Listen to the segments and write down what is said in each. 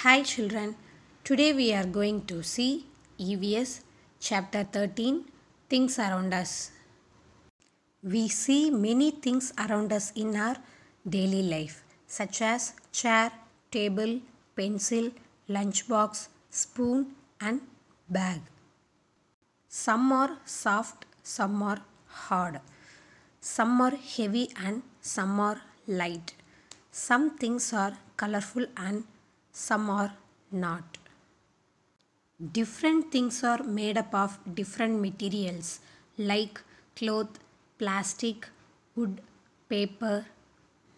Hi children, today we are going to see EVS chapter 13 Things Around Us. We see many things around us in our daily life such as chair, table, pencil, lunchbox, spoon and bag. Some are soft, some are hard. Some are heavy and some are light. Some things are colorful and some are not. Different things are made up of different materials like cloth, plastic, wood, paper,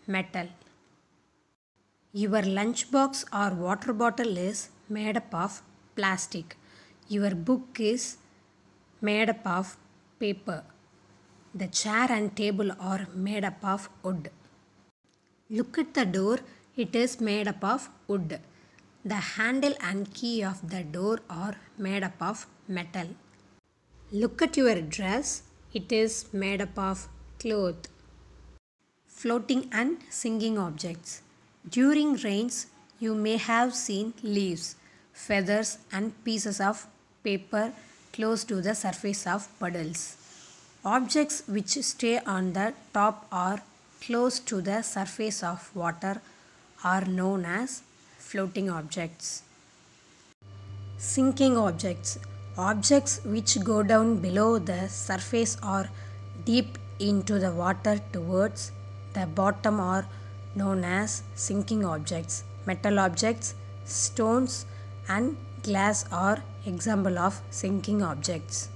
metal. Your lunchbox or water bottle is made up of plastic. Your book is made up of paper. The chair and table are made up of wood. Look at the door, it is made up of wood. The handle and key of the door are made up of metal. Look at your dress, it is made up of cloth. Floating and singing objects. During rains, you may have seen leaves, feathers and pieces of paper close to the surface of puddles. Objects which stay on the top or close to the surface of water are known as floating objects. Sinking objects. Objects which go down below the surface or deep into the water towards the bottom are known as sinking objects. Metal objects, stones and glass are example of sinking objects.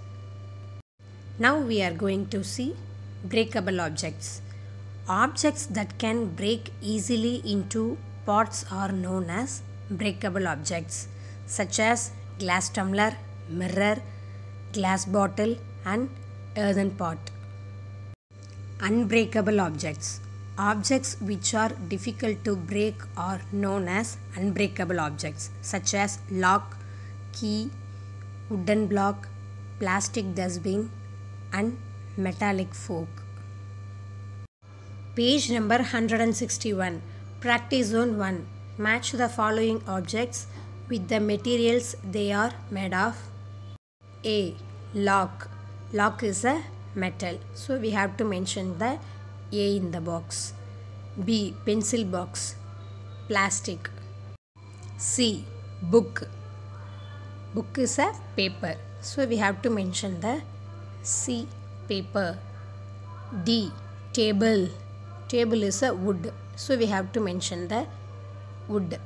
Now we are going to see breakable objects. Objects that can break easily into parts are known as breakable objects such as glass tumbler, mirror, glass bottle and earthen pot. Unbreakable objects. Objects which are difficult to break are known as unbreakable objects such as lock, key, wooden block, plastic dustbin and metallic fork. Page number 161. Practice zone 1. Match the following objects with the materials they are made of. A. Lock. Lock is a metal. So we have to mention the A in the box. B. Pencil box. Plastic. C. Book. Book is a paper. So we have to mention the C. Paper. D. Table. Table is a wood. So we have to mention the wood.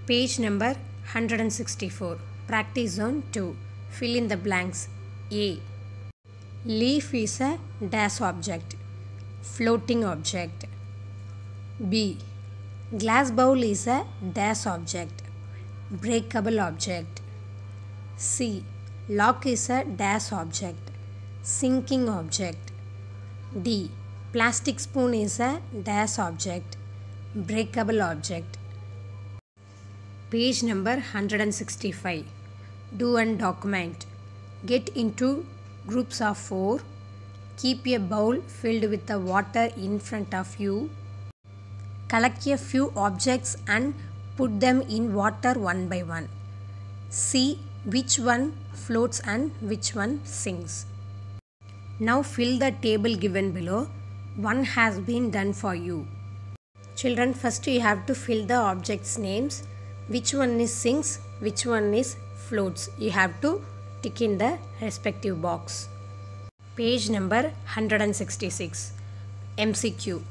Page number 164. Practice zone 2. Fill in the blanks. A. Leaf is a dash object. Floating object. B. Glass bowl is a dash object. Breakable object. C. Lock is a dash object. Sinking object. D. Plastic spoon is a dash object. Breakable object. Page number 165. Do and document. Get into groups of 4. Keep a bowl filled with the water in front of you. Collect a few objects and put them in water one by one. See which one floats and which one sinks. Now fill the table given below. One has been done for you. Children, first you have to fill the objects' names. Which one is sinks, which one is floats. You have to tick in the respective box. Page number 166. MCQ.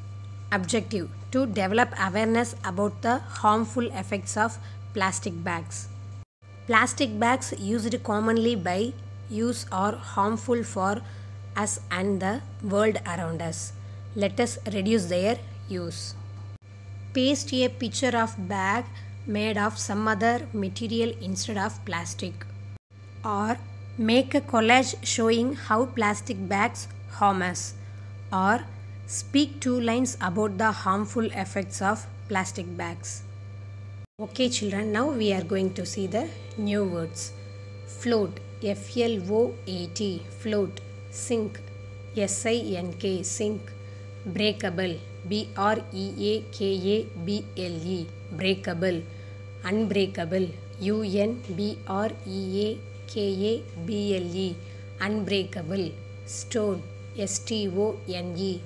Objective: to develop awareness about the harmful effects of plastic bags. Plastic bags used commonly by use are harmful for us and the world around us. Let us reduce their use. Paste a picture of bag made of some other material instead of plastic. Or make a collage showing how plastic bags harm us. Or speak 2 lines about the harmful effects of plastic bags. Okay children, now we are going to see the new words. Float, F-L-O-A-T, float. Sink, S-I-N-K, sink. Breakable, breakable, breakable. Unbreakable, unbreakable, unbreakable. Stone, stone,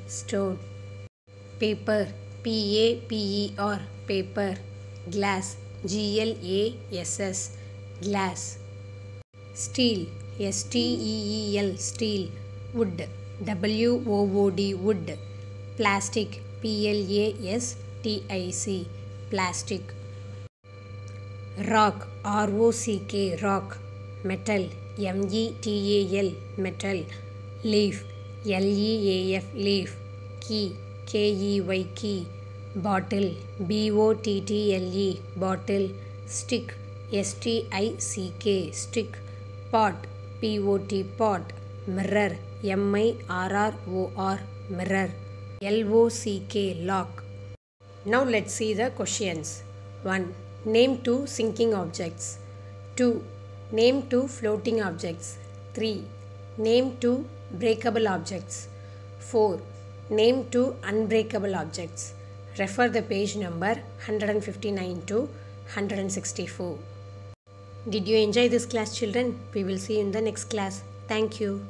stone. Paper, paper, paper. Glass, glass, glass. Steel, steel, steel. Wood, wood, wood. Plastic, plastic, plastic. Rock, rock, rock. Metal, metal, metal. Leaf, leaf, leaf. Key, key. Bottle, bottle, bottle. Stick, stick, stick. Pot, pot. Mirror, mirror, mirror. Lock, lock. Now let's see the questions. 1. Name 2 sinking objects. 2. Name 2 floating objects. 3. Name 2 breakable objects. 4. Name 2 unbreakable objects. Refer the page number 159 to 164. Did you enjoy this class, children? We will see you in the next class. Thank you.